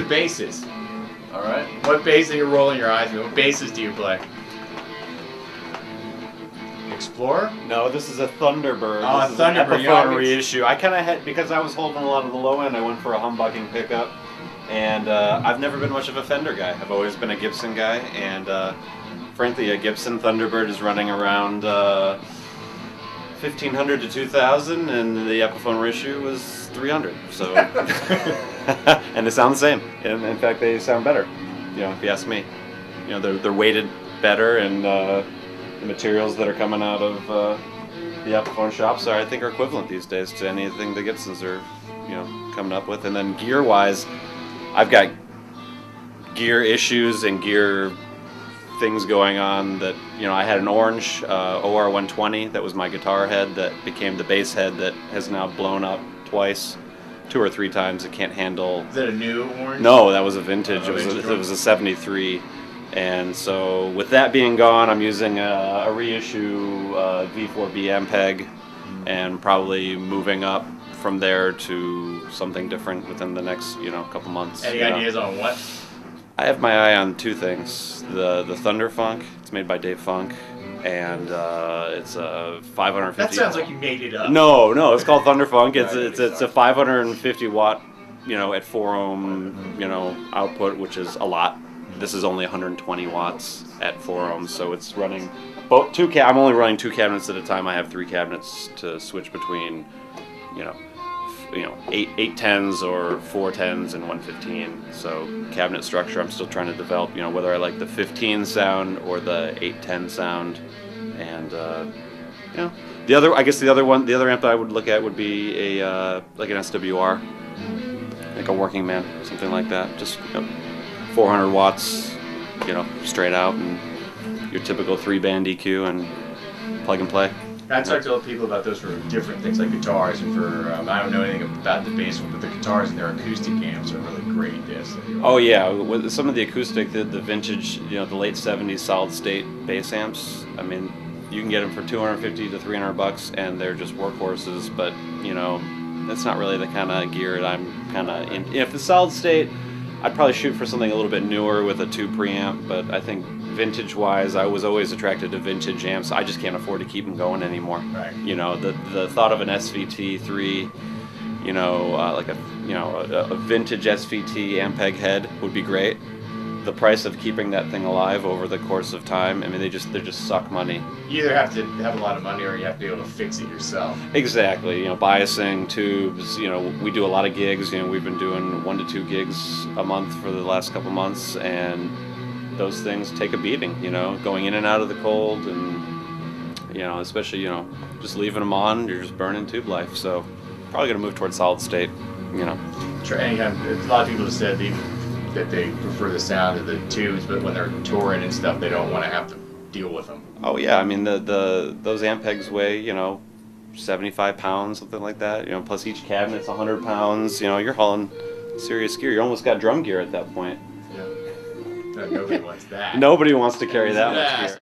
basses. All right. What bass are you rolling your eyes with? What basses do you play? Explorer? No, this is a Thunderbird. Oh, this a Thunderbird. Is an Epiphone reissue. I kind of had, because I was holding a lot of the low end, I went for a humbucking pickup. And I've never been much of a Fender guy. I've always been a Gibson guy. And frankly, a Gibson Thunderbird is running around $1,500 to $2,000, and the Epiphone reissue was $300. So, and they sound the same. And in fact, they sound better. You know, if you ask me, you know, they're weighted better, and the materials that are coming out of the Epiphone shops I think are equivalent these days to anything the Gibsons are, you know, coming up with. And then gear-wise, I've got gear issues and gear things going on that, you know, I had an orange OR 120 that was my guitar head that became the bass head that has now blown up twice, 2 or 3 times. It can't handle. Is that a new orange? No, that was a vintage. It was a 73. And so with that being gone, I'm using a reissue V4B Ampeg, and probably moving up from there to something different within the next, you know, couple months. Any ideas on what? I have my eye on 2 things. The Thunder Funk, it's made by Dave Funk, and it's a 550. That sounds like you made it up. No, it's called Thunder Funk. It's a 550 watt, you know, at 4 ohm, you know, output, which is a lot. This is only 120 watts at 4 ohms, so it's running both I'm only running 2 cabinets at a time. I have 3 cabinets to switch between, you know, 8 10s or 4 10s and 115. So cabinet structure, I'm still trying to develop. You know, whether I like the 15 sound or the 810 sound, and you know, the other amp that I would look at would be a like an SWR, like a Working Man, something like that. Just, you know, 400 watts, you know, straight out, and your typical 3-band EQ, and plug and play. I talk to people about those for different things, like guitars, and for I don't know anything about the bass one, but the guitars and their acoustic amps are really great. Yes. Oh yeah, with some of the acoustic, the vintage, you know, the late '70s solid state bass amps. I mean, you can get them for $250 to $300, and they're just workhorses. But you know, that's not really the kind of gear that I'm kind of in. If it's solid state, I'd probably shoot for something a little bit newer with a 2 preamp. But I think vintage-wise, I was always attracted to vintage amps. I just can't afford to keep them going anymore. Right. You know, the thought of an SVT3, you know, like a vintage SVT Ampeg head would be great. The price of keeping that thing alive over the course of time, I mean, they just suck money. You either have to have a lot of money, or you have to be able to fix it yourself. Exactly. You know, biasing, tubes. You know, we do a lot of gigs. You know, we've been doing 1 to 2 gigs a month for the last couple months, and those things take a beating, you know, going in and out of the cold, and, you know, especially, you know, just leaving them on, you're just burning tube life. So probably going to move towards solid state, you know. And a lot of people have said that they prefer the sound of the tubes, but when they're touring and stuff, they don't want to have to deal with them. Oh yeah, I mean, those Ampegs weigh, you know, 75 pounds, something like that, you know, plus each cabinet's 100 pounds, you know, you're hauling serious gear. You almost got drum gear at that point. Yeah. Nobody wants that. Nobody wants to carry that much gear.